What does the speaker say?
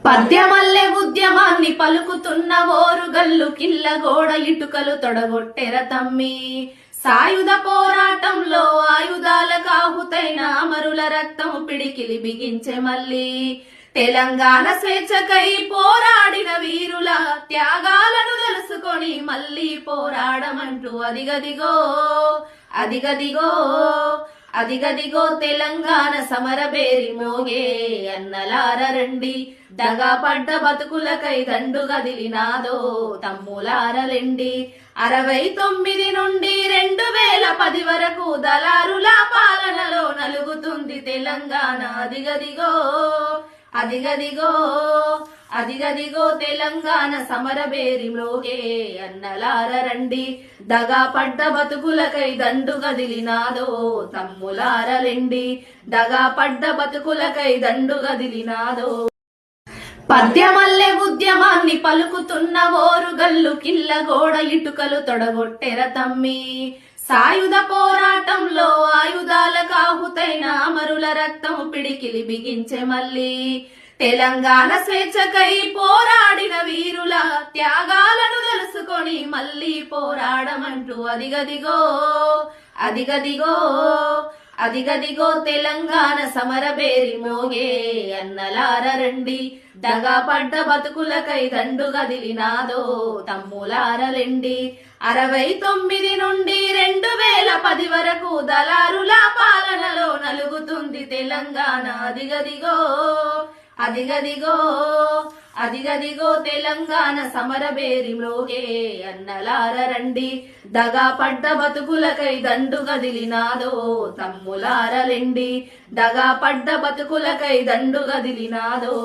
పద్యమల్లె ఉద్యమాన్ని పలుకుతున్న ఓరుగల్లు కిల్ల గోడ ఇటుకలు తొడగొట్టెర తమ్మి. సాయుధ పోరాటంలో ఆయుధాల కాహుతైన అమరుల రక్తము పిడికిలి బిగించే మళ్ళీ. తెలంగాణ స్వేచ్ఛకై పోరాడిన వీరుల త్యాగాలను తెలుసుకొని మళ్ళీ పోరాడమంటూ అదిగదిగో అదిగదిగో అదిగదిగో తెలంగాణ సమరబేరి మోగే. అన్నలార రండి దగా పడ్డ బతుకులకై దండు గదిలినాదో తమ్ములారలెండి. 69 నుండి 2010 వరకు దళారుల పాలనలో నలుగుతుంది తెలంగాణ. అదిగదిగో అదిగదిగో అదిగదిగో తెలంగాణ సమరబేరి మ్రోగే. అన్నలార రండి దగా పడ్డ బతుకులకై దండు గదిలినాదో తమ్ములారలెండి. దగా పడ్డ బతుకులకై దండు గదిలినాదో. పద్యమల్లె ఉద్యమాన్ని పలుకుతున్న ఓరుగల్లు కిల్ల గోడ ఇటుకలు తొడగొట్టెర తమ్మి. సాయుధ పోరాటంలో ఆయుధాల కాహుతైన అమరుల రక్తము పిడికిలి బిగించే మళ్ళీ. తెలంగాణ స్వేచ్ఛకై పోరాడిన వీరుల త్యాగాలను తెలుసుకొని మళ్ళీ పోరాడమంటూ అదిగదిగో అదిగదిగో అదిగదిగో తెలంగాణ సమరబేరి మోగే. అన్నలార రండి దగా పడ్డ బతుకులకై దండు గదిలినాదో తమ్ములారలెండి. 69 నుండి 2010 వరకు దళారుల పాలనలో నలుగుతుంది తెలంగాణ. అదిగదిగో అదిగదిగో అదిగదిగో తెలంగాణ సమరబేరి మ్రోగే. అన్నలార రండి దగా పడ్డ బతుకులకై దండు గదిలినాదో తమ్ములారలెండి. దగా పడ్డ బతుకులకై దండు గదిలినాదో.